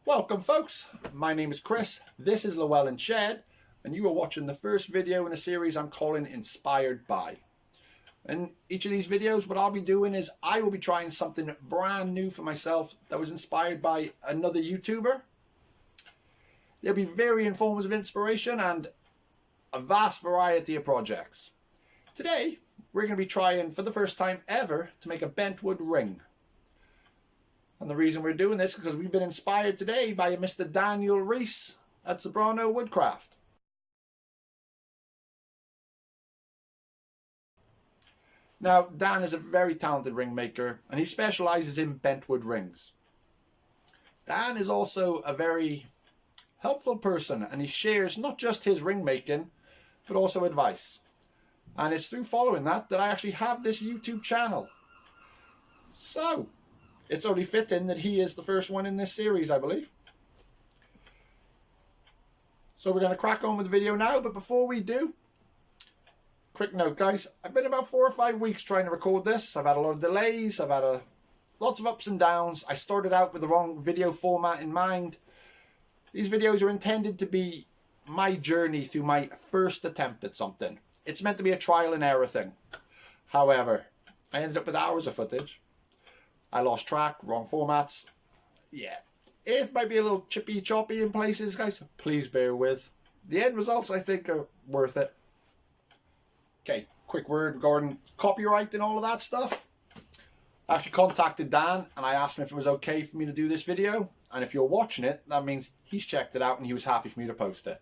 Welcome folks, my name is Chris, this is Llewellyn Shed, and you are watching the first video in a series I'm calling Inspired By. In each of these videos what I'll be doing is I will be trying something brand new for myself that was inspired by another YouTuber. There'll be very informative inspiration and a vast variety of projects. Today we're going to be trying for the first time ever to make a bentwood ring. And the reason we're doing this is because we've been inspired today by a Mr. Danial Ress at Zebrano Woodcraft. Now, Dan is a very talented ring maker and he specializes in bentwood rings. Dan is also a very helpful person and he shares not just his ring making but also advice. And it's through following that I actually have this YouTube channel. So it's only fitting that he is the first one in this series, I believe. So we're going to crack on with the video now, but before we do, quick note guys, I've been about 4 or 5 weeks trying to record this. I've had a lot of delays, I've had lots of ups and downs. I started out with the wrong video format in mind. These videos are intended to be my journey through my first attempt at something. It's meant to be a trial and error thing. However, I ended up with hours of footage. I lost track, wrong formats. Yeah, it might be a little chippy choppy in places, guys. Please bear with. The end results, I think, are worth it. Okay, quick word regarding copyright and all of that stuff. I actually contacted Dan and I asked him if it was okay for me to do this video. And if you're watching it, that means he's checked it out and he was happy for me to post it.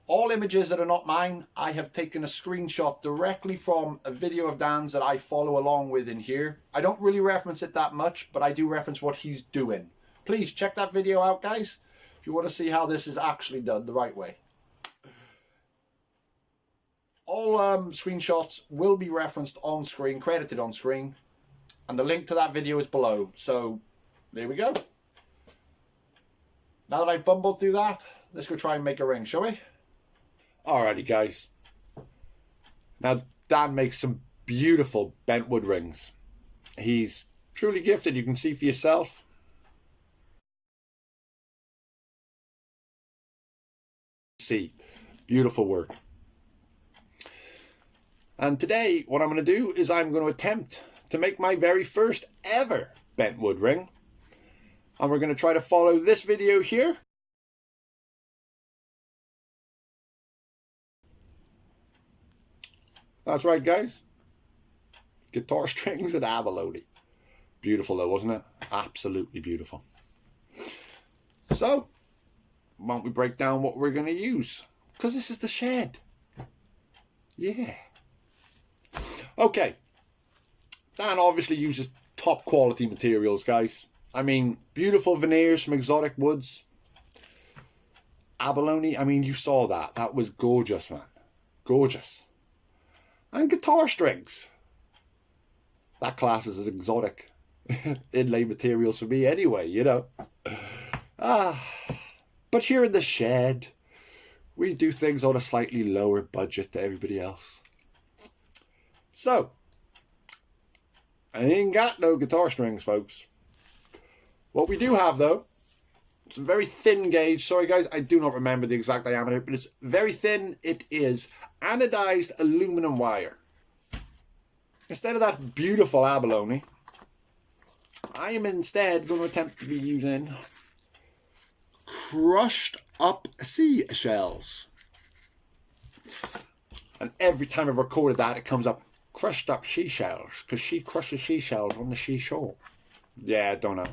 All images that are not mine, I have taken a screenshot directly from a video of Dan's that I follow along with in here. I don't really reference it that much, but I do reference what he's doing. Please check that video out, guys, if you want to see how this is actually done the right way. All screenshots will be referenced on screen, credited on screen, and the link to that video is below. So there we go. Now that I've bumbled through that, let's go try and make a ring, shall we? Alrighty guys, now Dan makes some beautiful bentwood rings. He's truly gifted, you can see for yourself. See, beautiful work. And today what I'm going to do is I'm going to attempt to make my very first ever bentwood ring. And we're going to try to follow this video here. That's right guys, guitar strings and abalone. Beautiful though, wasn't it? Absolutely beautiful. So, why don't we break down what we're going to use? Because this is the shed. Yeah. Okay. Dan obviously uses top quality materials, guys. I mean, beautiful veneers from exotic woods. Abalone, I mean, you saw that. That was gorgeous, man. Gorgeous. And guitar strings. That classes as exotic inlay materials for me anyway, you know. But here in the shed, we do things on a slightly lower budget to everybody else. So, I ain't got no guitar strings, folks. What we do have, though, some very thin gauge. Sorry, guys, I do not remember the exact diameter, but it's very thin. It is anodized aluminum wire. Instead of that beautiful abalone, I am instead going to attempt to be using crushed up seashells. And every time I've recorded that, it comes up crushed up seashells, because she crushes seashells on the seashore. Yeah, don't know.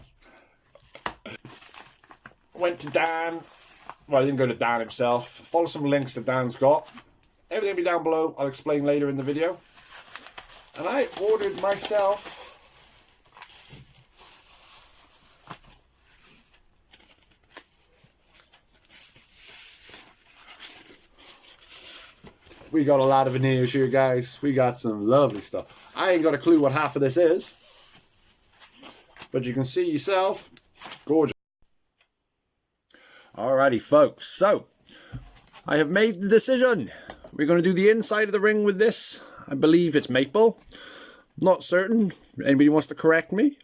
Went to Dan. Well, I didn't go to Dan himself. Follow some links that Dan's got. Everything will be down below. I'll explain later in the video. And I ordered myself we got a lot of veneers here, guys. We got some lovely stuff. I ain't got a clue what half of this is, but you can see yourself. Gorgeous. Alrighty, folks. So, I have made the decision. We're going to do the inside of the ring with this. I believe it's maple. Not certain. Anybody wants to correct me?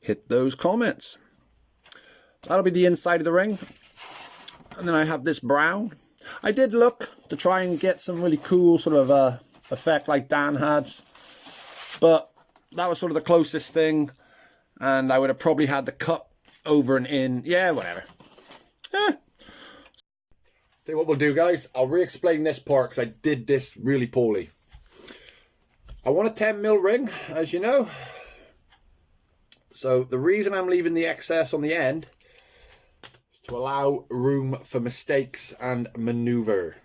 Hit those comments. That'll be the inside of the ring. And then I have this brown. I did look to try and get some really cool sort of effect like Dan had, but that was sort of the closest thing, and I would have probably had the cut over and in. Yeah, whatever. Tell you what we'll do, guys. I'll re-explain this part because I did this really poorly. I want a 10mm ring, as you know. So the reason I'm leaving the excess on the end is to allow room for mistakes and maneuver.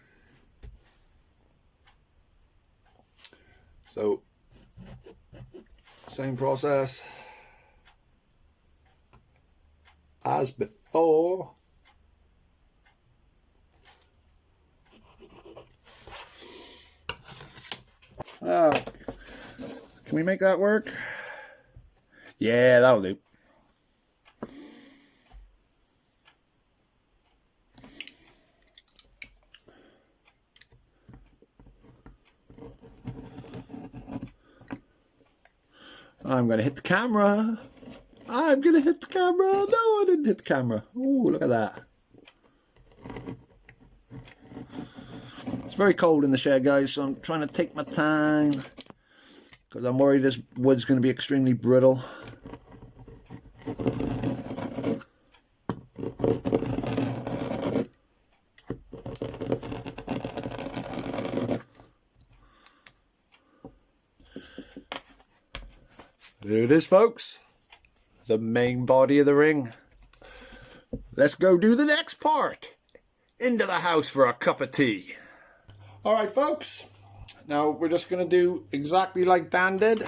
So, same process as before. Oh, can we make that work? Yeah, that'll do. I'm going to hit the camera. I'm going to hit the camera. No, I didn't hit the camera. Oh, look at that. It's very cold in the shed, guys, so I'm trying to take my time because I'm worried this wood's going to be extremely brittle. There it is, folks. The main body of the ring. Let's go do the next part. Into the house for a cup of tea. All right, folks. Now we're just going to do exactly like Dan did.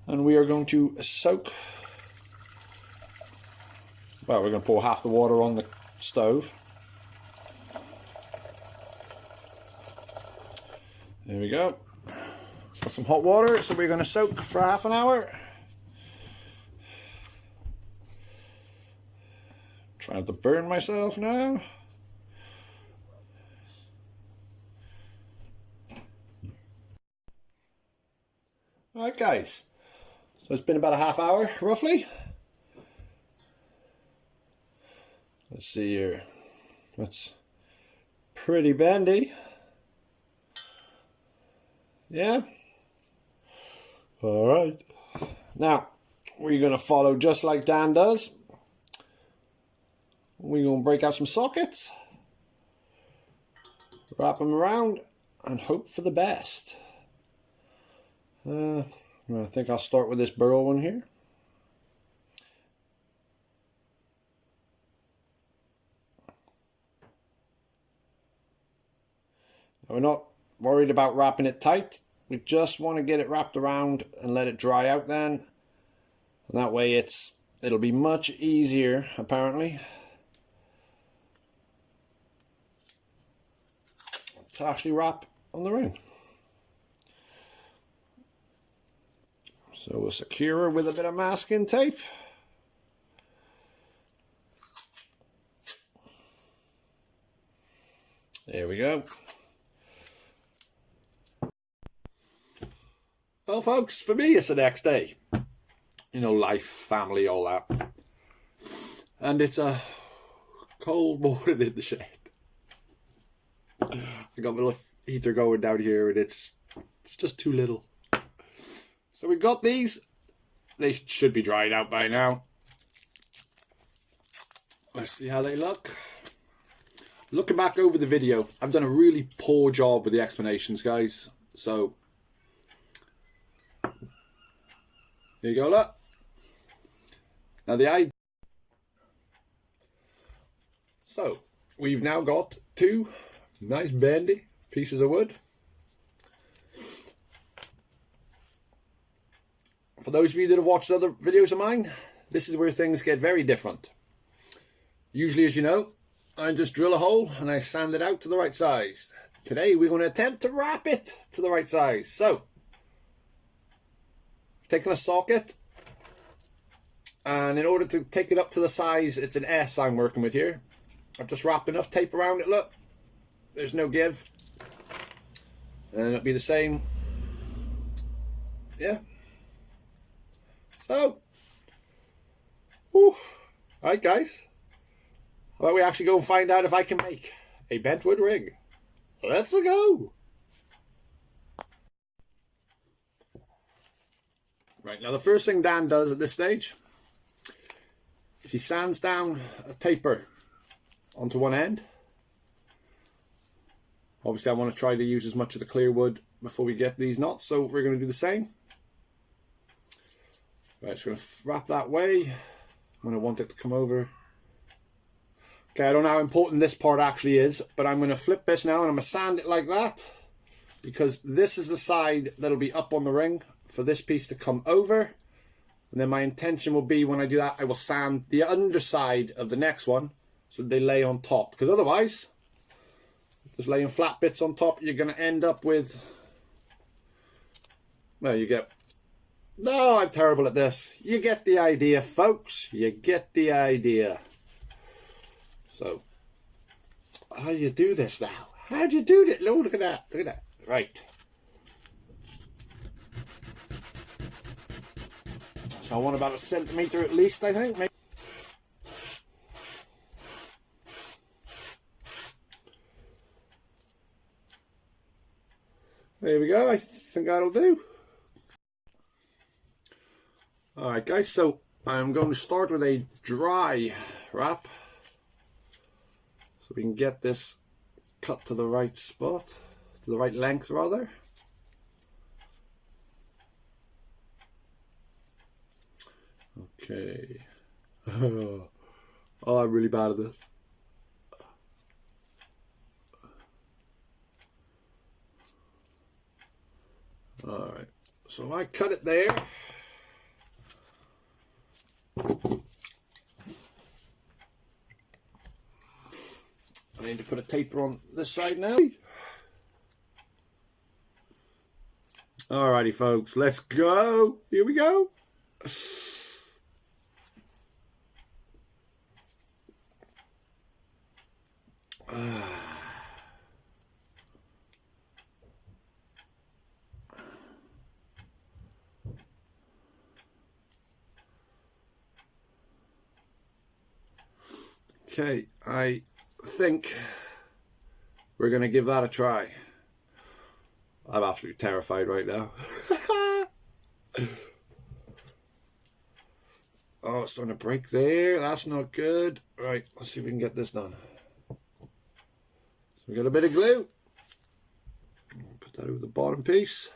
And we are going to soak. Well, we're going to pour half the water on the stove. There we go. Got some hot water, so we're going to soak for half an hour. Trying to burn myself now. Alright, guys. So it's been about a half hour, roughly. Let's see here. That's pretty bendy. Yeah. Alright. Now, we're going to follow just like Dan does. We're going to break out some sockets. Wrap them around and hope for the best. I think I'll start with this burl one here. Now, we're not worried about wrapping it tight. We just want to get it wrapped around and let it dry out then. And that way it'll be much easier, apparently, to actually wrap on the ring. So we'll secure her with a bit of masking tape. There we go. Well, folks, for me it's the next day. You know, life, family, all that. And it's a cold morning in the shed. I got my little heater going down here and it's just too little. So we got these. They should be dried out by now. Let's see how they look. Looking back over the video, I've done a really poor job with the explanations, guys. So here you go, look. Now So we've now got two nice bendy pieces of wood. For those of you that have watched other videos of mine, this is where things get very different. Usually, as you know, I just drill a hole and I sand it out to the right size. Today we're going to attempt to wrap it to the right size. So, I've taken a socket, and in order to take it up to the size, it's an S I'm working with here. I've just wrapped enough tape around it, look. There's no give. And it'll be the same. Yeah. So, Alright guys, how about we actually go and find out if I can make a bent wood ring? Let's go! Right, now the first thing Dan does at this stage is he sands down a taper onto one end. Obviously I want to try to use as much of the clear wood before we get these knots, so we're going to do the same. Right, just going to wrap that way. I'm going to want it to come over. Okay, I don't know how important this part actually is, but I'm going to flip this now and I'm going to sand it like that, because this is the side that'll be up on the ring for this piece to come over. And then my intention will be, when I do that, I will sand the underside of the next one so they lay on top, because otherwise, just laying flat bits on top, you're going to end up with, well, you get, no, I'm terrible at this. You get the idea, folks. You get the idea. So, how do you do this now? How do you do that? Oh, look at that. Look at that. Right. So I want about a centimetre at least, I think. Maybe. There we go. I think that'll do. Alright guys, so I'm going to start with a dry wrap so we can get this cut to the right spot, to the right length rather. Okay. Oh, I'm really bad at this. Alright, so I cut it there. I need to put a taper on this side now. Alrighty folks, let's go. Here we go. Okay, I think we're going to give that a try. I'm absolutely terrified right now. Oh, it's starting to break there. That's not good. Right, let's see if we can get this done. So we got a bit of glue. Put that over the bottom piece.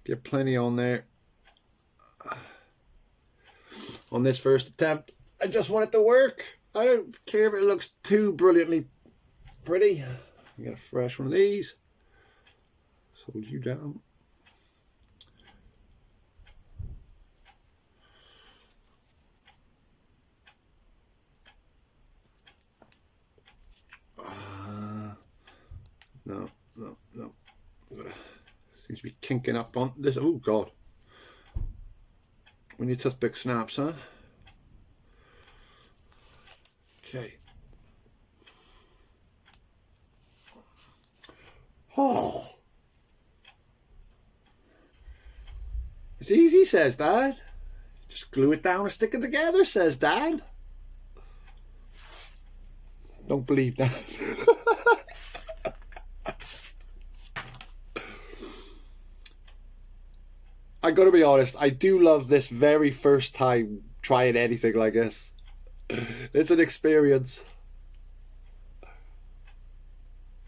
Get plenty on there. On this first attempt, I just want it to work. I don't care if it looks too brilliantly pretty. I got a fresh one of these. Just hold you down. No. Seems to be kinking up on this. Oh God. When your toothpick snaps, huh? Okay. Oh. It's easy, says Dad. Just glue it down and stick it together, says Dad. Don't believe that. I gotta be honest, I do love this very first time trying anything like this. It's an experience.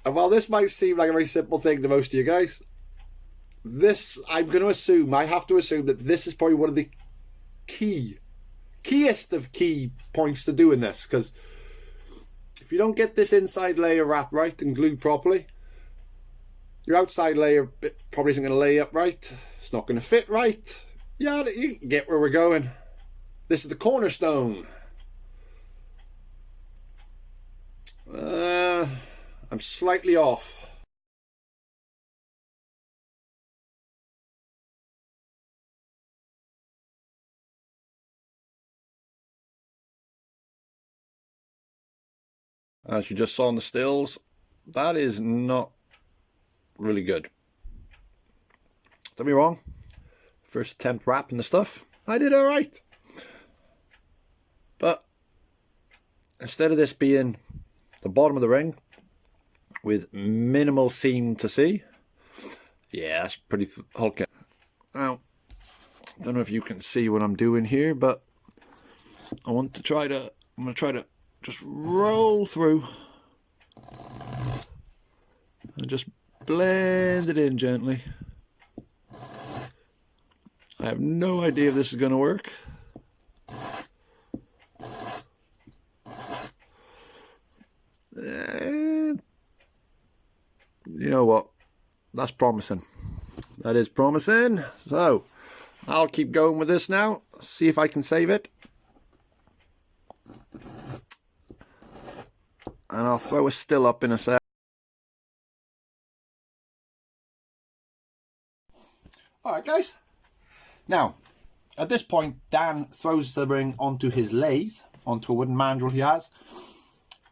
And while this might seem like a very simple thing to most of you guys, this, I'm going to assume, I have to assume that this is probably one of the keyest of key points to doing this, because if you don't get this inside layer wrapped right and glued properly, your outside layer probably isn't going to lay up right. It's not going to fit right. Yeah, you get where we're going. This is the cornerstone. I'm slightly off. As you just saw in the stills, that is not really good. don't be wrong, first attempt wrapping the stuff, I did alright. But instead of this being the bottom of the ring with minimal seam to see, yeah, that's pretty hulking. Now, I don't know if you can see what I'm doing here, but I'm going to try to just roll through and just blend it in gently. I have no idea if this is going to work. You know what? That's promising. That is promising. So, I'll keep going with this now. See if I can save it. And I'll throw a still up in a sec. Alright guys. Now, at this point, Dan throws the ring onto his lathe, onto a wooden mandrel he has.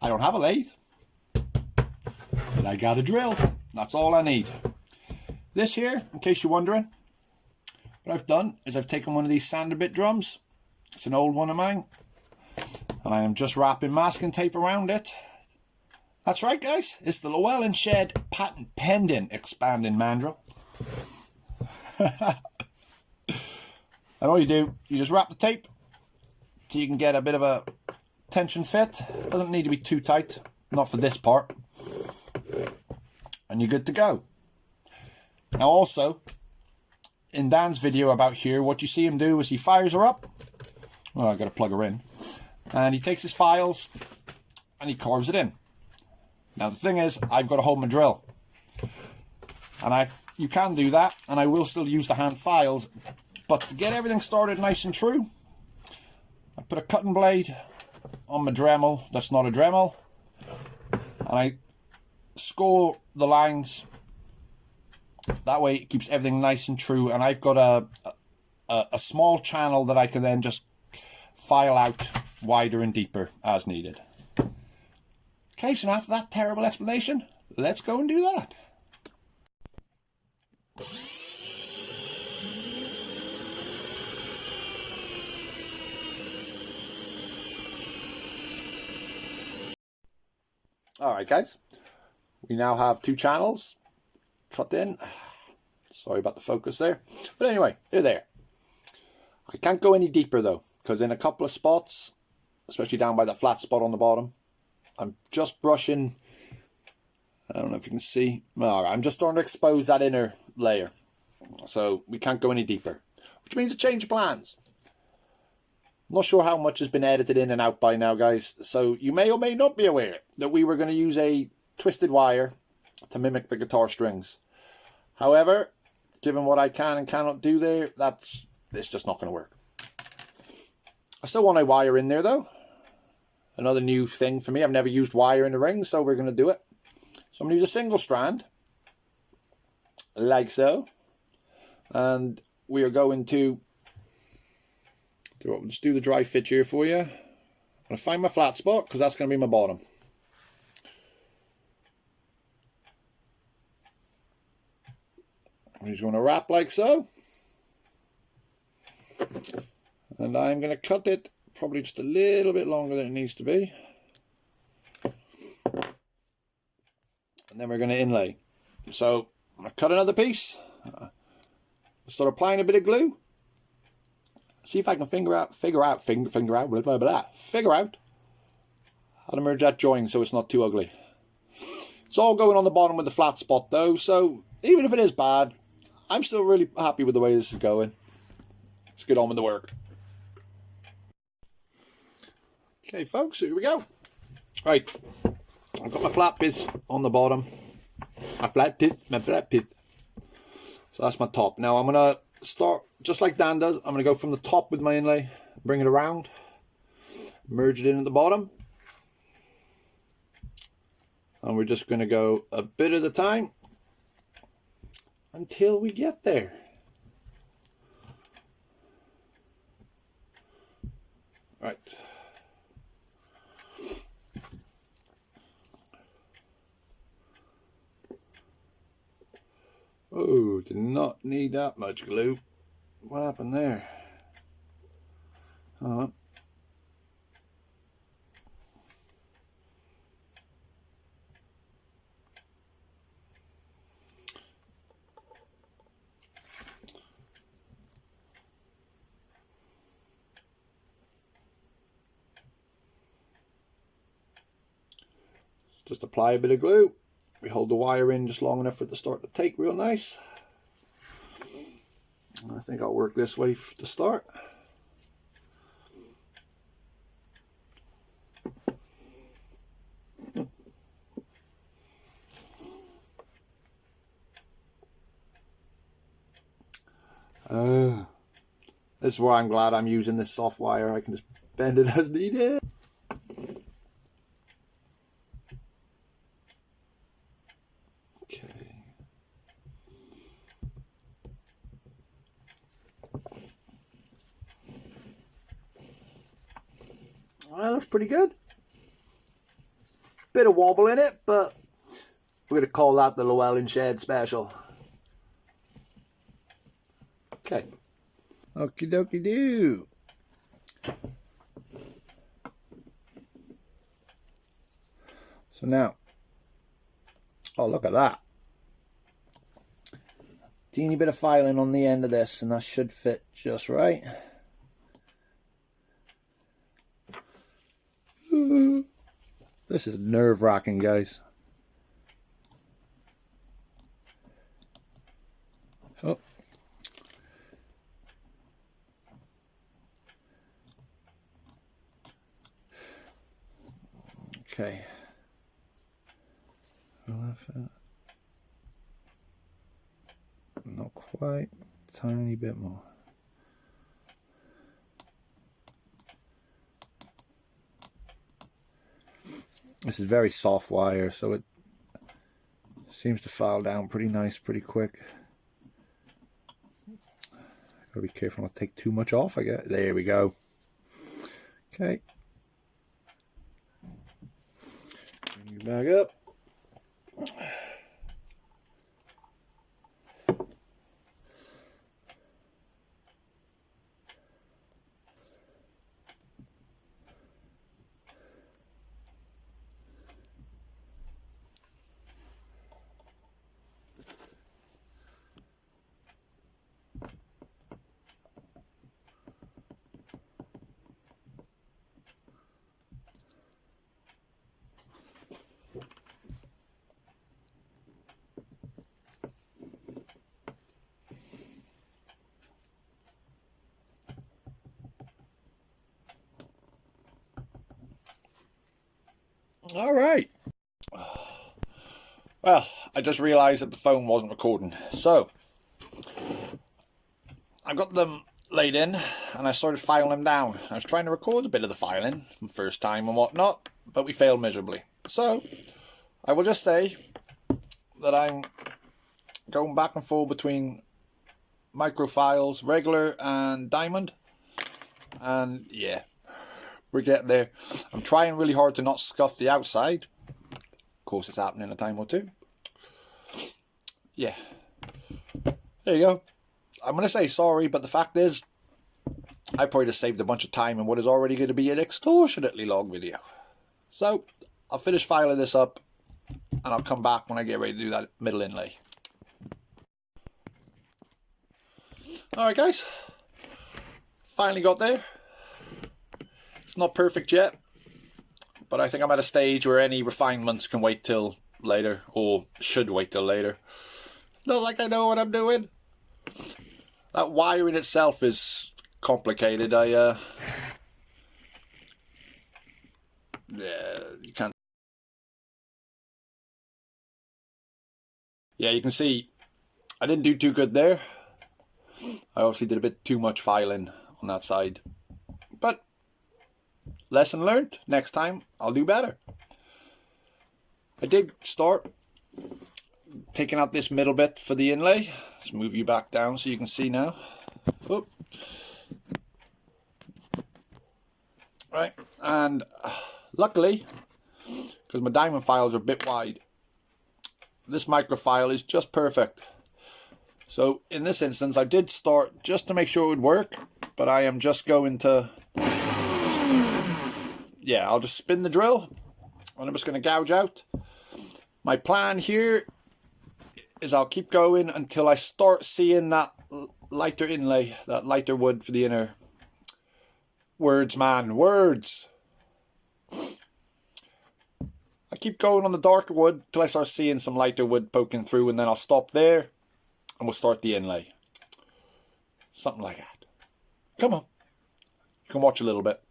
I don't have a lathe, but I got a drill. That's all I need. This here, in case you're wondering, what I've done is I've taken one of these sander bit drums. It's an old one of mine. And I am just wrapping masking tape around it. That's right guys, it's the Llewellyn Shed patent pending expanding mandrel. And all you do, you just wrap the tape so you can get a bit of a tension fit. Doesn't need to be too tight, not for this part. And you're good to go. Now also, in Dan's video about here, what you see him do is he fires her up. Well, I've got to plug her in. And he takes his files and he carves it in. Now the thing is, I've got to hold my drill. And you can do that, and I will still use the hand files. But to get everything started nice and true, I put a cutting blade on my Dremel. That's not a Dremel. And I score the lines. That way it keeps everything nice and true. And I've got a small channel that I can then just file out wider and deeper as needed. Okay, so after that terrible explanation, let's go and do that. Alright guys, we now have two channels cut in. Sorry about the focus there. But anyway, they're there. I can't go any deeper though, because in a couple of spots, especially down by that flat spot on the bottom, I'm just brushing, I don't know if you can see, I'm just starting to expose that inner layer. So we can't go any deeper, which means a change of plans. I'm not sure how much has been edited in and out by now, guys. So you may or may not be aware that we were going to use a twisted wire to mimic the guitar strings. However, given what I can and cannot do there, it's just not going to work. I still want a wire in there though. Another new thing for me. I've never used wire in the ring, so we're going to do it. So I'm going to use a single strand, like so. And we are going to just do the dry fit here for you. I'm going to find my flat spot, because that's going to be my bottom. I'm just going to wrap like so. And I'm going to cut it probably just a little bit longer than it needs to be. And then we're going to inlay. So I'm going to cut another piece. Start applying a bit of glue. See if I can figure out how to merge that joint so it's not too ugly. It's all going on the bottom with the flat spot though, so even if it is bad, I'm still really happy with the way this is going. Let's get on with the work. Okay folks, here we go. Right, I've got my flat bits on the bottom. My flat bits. So that's my top. Now I'm going to start just like Dan does. I'm going to go from the top with my inlay, bring it around, merge it in at the bottom. And we're just going to go a bit at a time until we get there. Right. Oh, did not need that much glue. What happened there? Oh. Just apply a bit of glue. We hold the wire in just long enough for it to start to take real nice. I think I'll work this way to start. This is why I'm glad I'm using this soft wire. I can just bend it as needed. Okay. Well, that looks pretty good. Bit of wobble in it, but we're going to call that the Llewellyn Shed Special. Okay. Okie dokie do. So now, oh, look at that. Teeny bit of filing on the end of this, and that should fit just right. This is nerve-wracking, guys. Oh. Okay. Not quite. Tiny bit more. This is very soft wire, so it seems to file down pretty nice, pretty quick. Gotta be careful not to take too much off, I guess. There we go. Okay. Bring you back up. All right. Well, I just realised that the phone wasn't recording. So, I got them laid in and I started filing them down. I was trying to record a bit of the filing from the first time and whatnot, but we failed miserably. So, I will just say that I'm going back and forth between microfiles, regular and diamond. And yeah, we're getting there. I'm trying really hard to not scuff the outside. Of course, it's happening in a time or two. Yeah. There you go. I'm going to say sorry, but the fact is, I probably just saved a bunch of time in what is already going to be an extortionately long video. So, I'll finish filing this up, and I'll come back when I get ready to do that middle inlay. Alright guys, finally got there. It's not perfect yet, but I think I'm at a stage where any refinements can wait till later, or should wait till later. Not like I know what I'm doing. That wiring itself is complicated. Yeah, you can't. Yeah, you can see I didn't do too good there. I obviously did a bit too much filing on that side. But lesson learned. Next time I'll do better. I did start taking out this middle bit for the inlay. Let's move you back down so you can see now. Oop. Right, and luckily, because my diamond files are a bit wide, this microfile is just perfect. So in this instance, I did start just to make sure it would work, but I am just going to, yeah, I'll just spin the drill and I'm just going to gouge out. My plan here is I'll keep going until I start seeing that lighter inlay, that lighter wood for the inner. Words, man, words. I keep going on the darker wood till I start seeing some lighter wood poking through, and then I'll stop there and we'll start the inlay. Something like that. Come on. You can watch a little bit.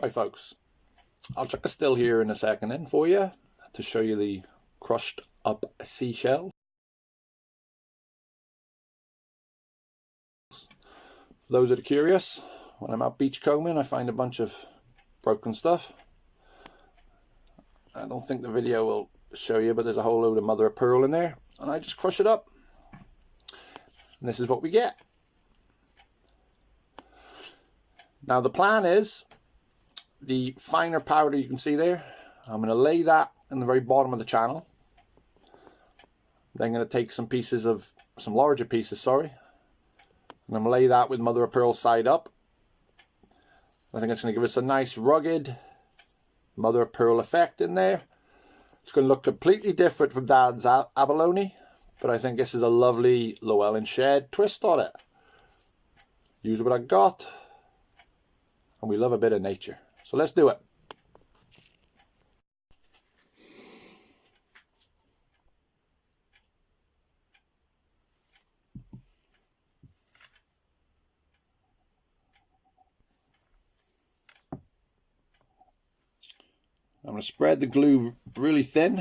Right, folks. I'll chuck a still here in a second then for you to show you the crushed up seashell. For those that are curious, when I'm out beachcombing I find a bunch of broken stuff. I don't think the video will show you, but there's a whole load of mother of pearl in there, and I just crush it up and this is what we get. Now the plan is, the finer powder you can see there, I'm going to lay that in the very bottom of the channel. Then I'm going to take some pieces of, some larger pieces, sorry, and I'm going to lay that with mother of pearl side up. I think it's going to give us a nice rugged mother of pearl effect in there. It's going to look completely different from Dad's abalone, but I think this is a lovely Llewellyn shed twist on it. Use what I got, and we love a bit of nature. So let's do it. I'm going to spread the glue really thin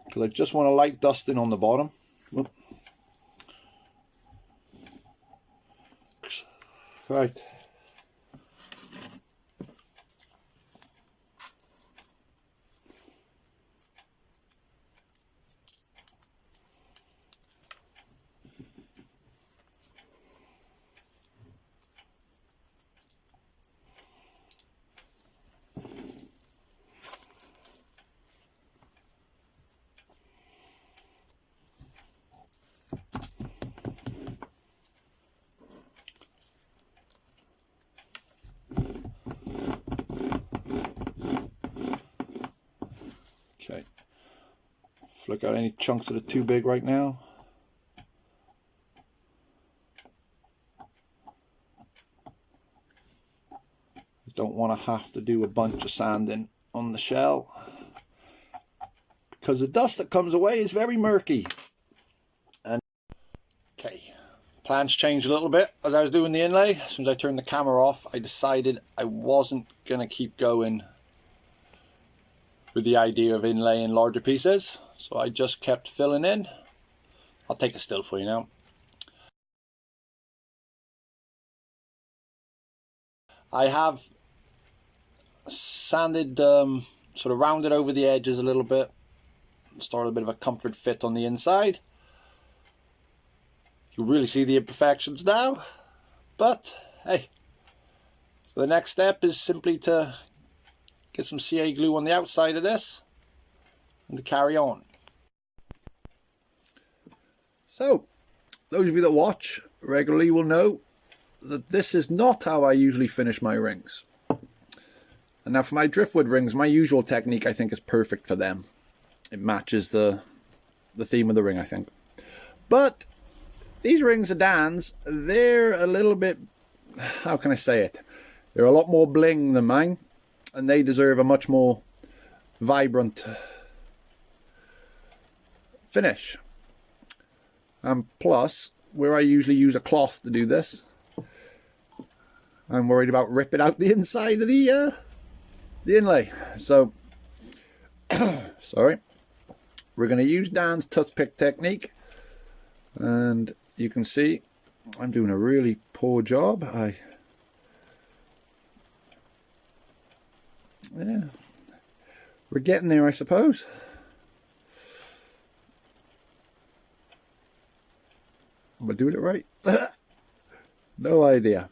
because I just want a light dusting on the bottom. Whoop. Right. Okay. Flick out any chunks that are too big right now. You don't want to have to do a bunch of sanding on the shell because the dust that comes away is very murky. And okay, plans changed a little bit as I was doing the inlay. As soon as I turned the camera off, I decided I wasn't going to keep going with the idea of inlaying larger pieces, so I just kept filling in. I'll take a still for you now. I have sanded, sort of rounded over the edges a little bit, started a bit of a comfort fit on the inside. You really see the imperfections now, but hey, so the next step is simply to get some CA glue on the outside of this and to carry on. So, those of you that watch regularly will know that this is not how I usually finish my rings. And now for my driftwood rings, my usual technique I think is perfect for them. It matches the theme of the ring, I think. But these rings of Dan's, they're a little bit, how can I say it? They're a lot more bling than mine, and they deserve a much more vibrant finish. And plus, where I usually use a cloth to do this, I'm worried about ripping out the inside of the inlay. So, sorry, we're going to use Dan's toothpick technique, and you can see I'm doing a really poor job. Yeah, we're getting there, I suppose. Am I doing it right? No idea.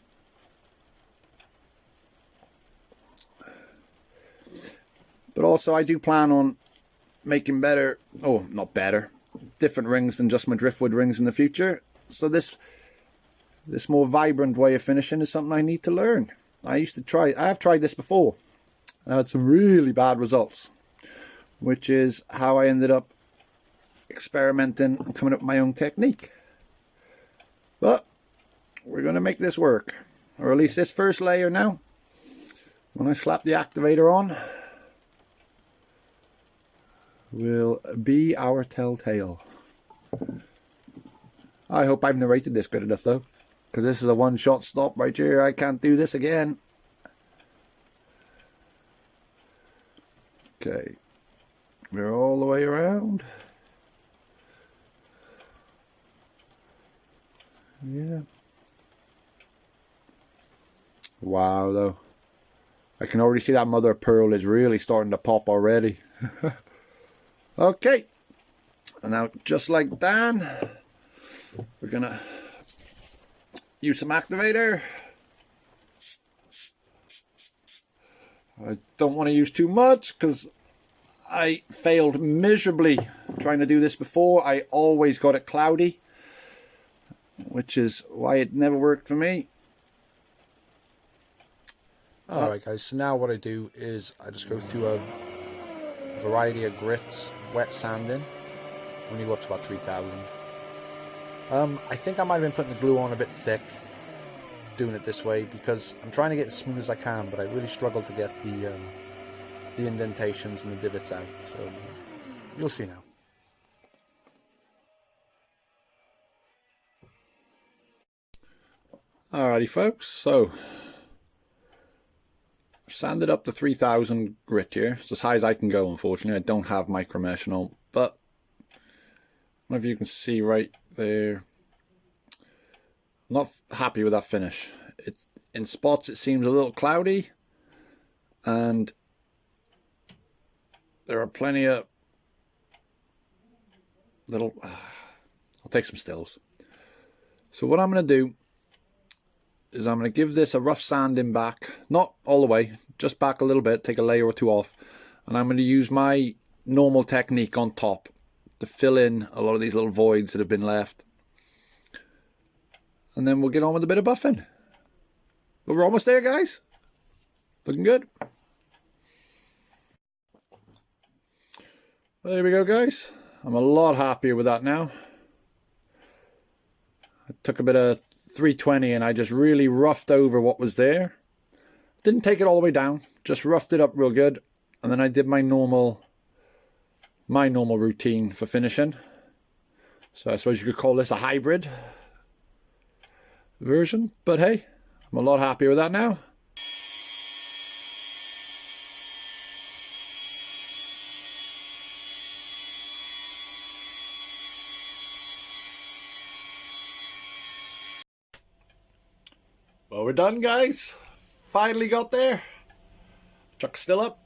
But also I do plan on making better, oh, not better, different rings than just my Driftwood rings in the future. So this more vibrant way of finishing is something I need to learn. I have tried this before. I had some really bad results, which is how I ended up experimenting and coming up with my own technique. But we're going to make this work, or at least this first layer now. When I slap the activator on, will be our telltale. I hope I've narrated this good enough though, because this is a one-shot stop right here. I can't do this again. Okay, we're all the way around. Yeah. Wow, though. I can already see that mother of pearl is really starting to pop already. Okay. And now, just like Dan, we're going to use some activator. I don't want to use too much because I failed miserably trying to do this before. I always got it cloudy, which is why it never worked for me. Alright guys, so now what I do is I just go through a variety of grits, wet sanding. Only go up to about 3,000. I think I might have been putting the glue on a bit thick, doing it this way, because I'm trying to get as smooth as I can, but I really struggle to get the indentations and the divots out. So you'll see now. Alrighty folks, so I've sanded up to 3,000 grit here. It's as high as I can go, unfortunately. I don't have micro mesh and all, but I don't know if you can see right there. I'm not happy with that finish. In spots it seems a little cloudy, and there are plenty of little... I'll take some stills. So what I'm going to do is I'm going to give this a rough sanding back, not all the way, just back a little bit, take a layer or two off, and I'm going to use my normal technique on top to fill in a lot of these little voids that have been left. And then we'll get on with a bit of buffing. But we're almost there, guys. Looking good. Well, there we go, guys. I'm a lot happier with that now. I took a bit of 320 and I just really roughed over what was there. Didn't take it all the way down, just roughed it up real good, and then I did my normal routine for finishing. So I suppose you could call this a hybrid version, but hey, I'm a lot happier with that now. Well, we're done, guys. Finally got there. Truck's still up.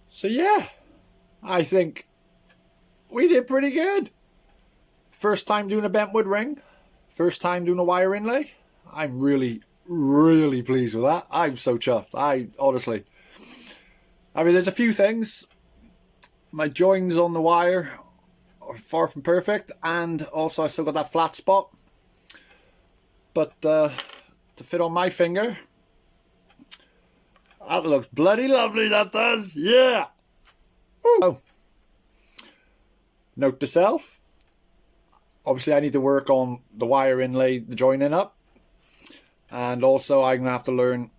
So yeah, I think we did pretty good. First time doing a bentwood ring. First time doing a wire inlay. I'm really, really pleased with that. I'm so chuffed. Honestly. I mean, there's a few things. My joins on the wire are far from perfect. And also I still got that flat spot. But to fit on my finger, that looks bloody lovely, that does. Yeah. Oh. Note to self. Obviously, I need to work on the wire inlay, the joining up. And also, I'm going to have to learn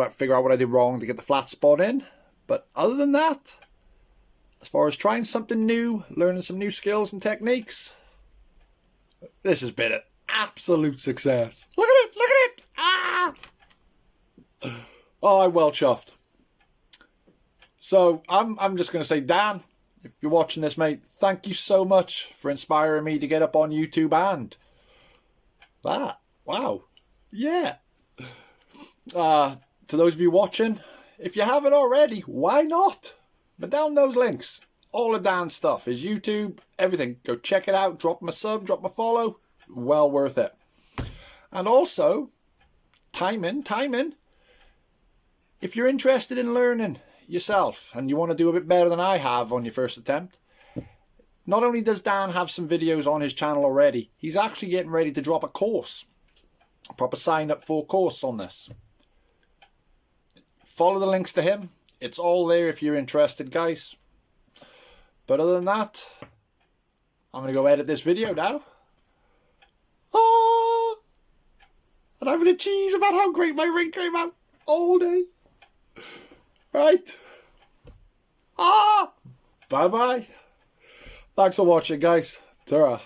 figure out what I did wrong to get the flat spot in. But other than that, as far as trying something new, learning some new skills and techniques, this has been an absolute success. Look at it! Look at it! Ah! Oh, I'm well chuffed. So, I'm just going to say, Dan, if you're watching this, mate, thank you so much for inspiring me to get up on YouTube and that. Wow. Yeah. To those of you watching, if you haven't already, why not? But down those links, all of Dan's stuff, his YouTube, everything. Go check it out. Drop him a sub, drop him a follow. Well worth it. And also, timing. If you're interested in learning yourself and you want to do a bit better than I have on your first attempt, not only does Dan have some videos on his channel already, he's actually getting ready to drop a course. A proper sign up for course on this. Follow the links to him. It's all there if you're interested, guys. But other than that, I'm going to go edit this video now. Oh, and I'm going to cheese about how great my ring came out all day. Right. Bye-bye. Thanks for watching, guys. Ta-ra.